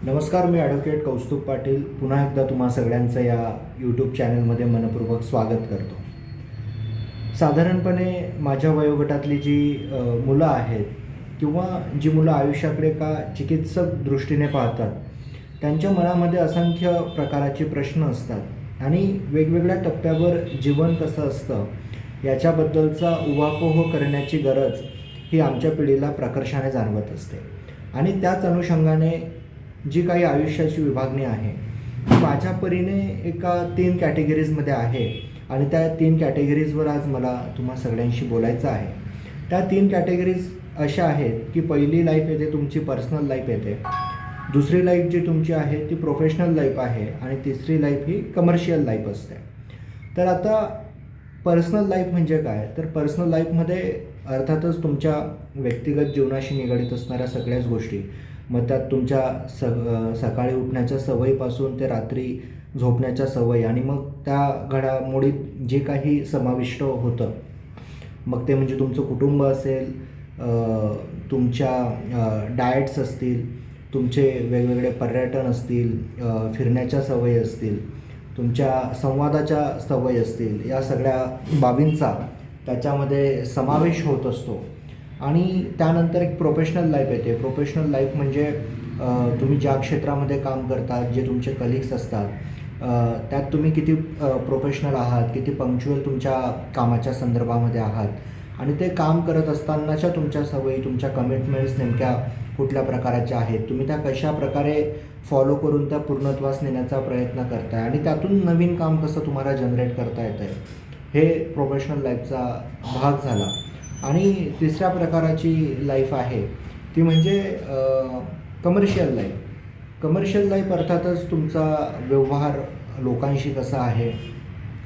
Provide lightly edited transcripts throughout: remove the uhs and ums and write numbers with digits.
नमस्कार, मी ॲडव्होकेट कौस्तुभ पाटील पुन्हा एकदा तुम्हा सगळ्यांचं या यूट्यूब चॅनलमध्ये मनपूर्वक स्वागत करतो. साधारणपणे माझ्या वयोगटातली जी मुलं आहेत किंवा जी मुलं आयुष्याकडे का चिकित्सक दृष्टीने पाहतात, त्यांच्या मनामध्ये असंख्य प्रकारचे प्रश्न असतात आणि वेगवेगळ्या टप्प्यावर जीवन कसं असतं याच्याबद्दलचा उहापोह करण्याची गरज ही आमच्या पिढीला प्रकर्षाने जाणवत असते. आणि त्याच अनुषंगाने जी काही आयुष्याची विभागणी आहे ती माझ्या परीने एका 3 कॅटेगरीजमध्ये आहे आणि त्या 3 कॅटेगरीजवर आज मला तुम्हा सगळ्यांशी बोलायचं आहे. त्या 3 कॅटेगरीज अशा आहेत की पहिली लाईफ येते तुमची पर्सनल लाईफ येते, दुसरी लाईफ जी तुमची आहे ती प्रोफेशनल लाईफ आहे आणि तिसरी लाईफ ही कमर्शियल लाईफ असते. तर आता पर्सनल लाईफ म्हणजे काय, तर पर्सनल लाईफमध्ये अर्थातच तुमच्या व्यक्तिगत जीवनाशी निगडीत असणाऱ्या सगळ्याच गोष्टी, मग त्यात तुमच्या सकाळी उठण्याच्या सवयीपासून ते रात्री झोपण्याच्या सवयी आणि मग त्या घडामोडीत जे काही समाविष्ट होतं, मग ते म्हणजे तुमचं कुटुंब असेल, तुमच्या डाएट्स असतील, तुमचे वेगवेगळे पर्यटन असतील, फिरण्याच्या सवयी असतील, तुमच्या संवादाच्या सवयी असतील, या सगळ्या बाबींचा त्याच्यामध्ये समावेश होत असतो. आणि त्यानंतर एक प्रोफेशनल लाईफ येते. प्रोफेशनल लाईफ म्हणजे तुम्ही ज्या क्षेत्रामध्ये काम करतात, जे तुमचे कलिग्स असतात, त्यात तुम्ही किती प्रोफेशनल आहात, किती पंक्च्युअल तुमच्या कामाच्या संदर्भामध्ये आहात आणि ते काम करत असतानाच्या तुमच्या सवयी, तुमच्या कमिटमेंट्स नेमक्या कुठल्या प्रकारच्या आहेत, तुम्ही त्या कशा प्रकारे फॉलो करून त्या पूर्णत्वास नेण्याचा प्रयत्न करताय आणि त्यातून नवीन काम कसं तुम्हाला जनरेट करता येतं आहे, हे प्रोफेशनल लाईफचा भाग झाला. आणि तिसऱ्या प्रकाराची लाईफ आहे ती म्हणजे कमर्शियल लाईफ. कमर्शियल लाईफ अर्थातच तुमचा व्यवहार लोकांशी कसा आहे,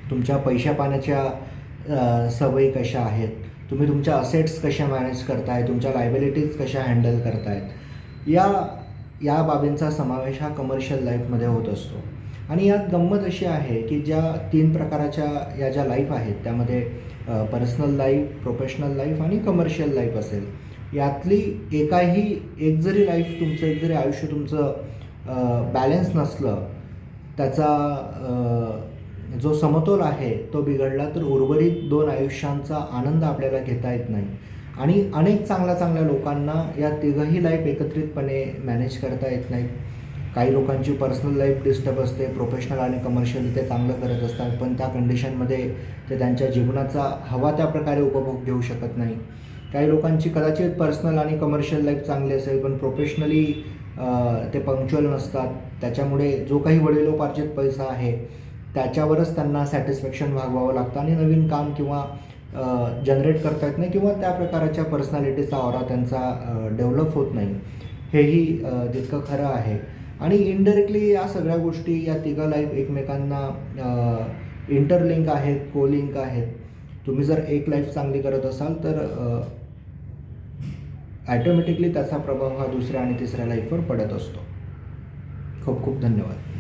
तुमच्या पैशा पाण्याच्या सवयी कशा आहेत, तुम्ही तुमच्या असेट्स कशा मॅनेज करताय, तुमच्या लायबिलिटीज कशा हँडल करतायत, या बाबींचा समावेश हा कमर्शियल लाईफमध्ये होत असतो. आणि यात गंमत अशी आहे की ज्या 3 प्रकाराच्या या ज्या लाईफ आहेत त्यामध्ये पर्सनल लाईफ, प्रोफेशनल लाईफ आणि कमर्शियल लाईफ असेल, यातली एक जरी आयुष्य तुमचं बॅलन्स नसलं, त्याचा जो समतोल आहे तो बिघडला, तर उर्वरित 2 आयुष्यांचा आनंद आपल्याला घेता येत नाही. आणि अनेक चांगल्या लोकांना या तिघंही लाईफ एकत्रितपणे मॅनेज करता येत नाहीत. काही लोकांची पर्सनल लाईफ डिस्टर्ब असते, प्रोफेशनल आणि कमर्शियल ते चांगलं करत असतात, पण त्या कंडिशनमध्ये ते त्यांच्या जीवनाचा हवा त्या प्रकारे उपभोग घेऊ शकत नाही. काही लोकांची कदाचित पर्सनल आणि कमर्शियल लाईफ चांगली असेल, पण प्रोफेशनली ते पंक्च्युअल नसतात, त्याच्यामुळे जो काही वडिलोपार्जित पैसा आहे त्याच्यावरच त्यांना सॅटिस्फॅक्शन भागवावं लागतं आणि नवीन काम किंवा जनरेट करता येत नाही किंवा त्या प्रकारच्या पर्सनॅलिटीचा ऑरा त्यांचा डेव्हलप होत नाही. हेही तितकं खरं आहे. आणि इनडायरेक्टली या सगळ्या गोष्टी, या तिघा लाईफ एकमेकांना इंटरलिंक आहेत, कोलिंक आहेत. तुम्ही जर एक लाईफ चांगली करत असाल तर ॲटोमॅटिकली त्याचा प्रभाव हा दुसऱ्या आणि तिसऱ्या लाईफवर पडत असतो. खूप खूप धन्यवाद.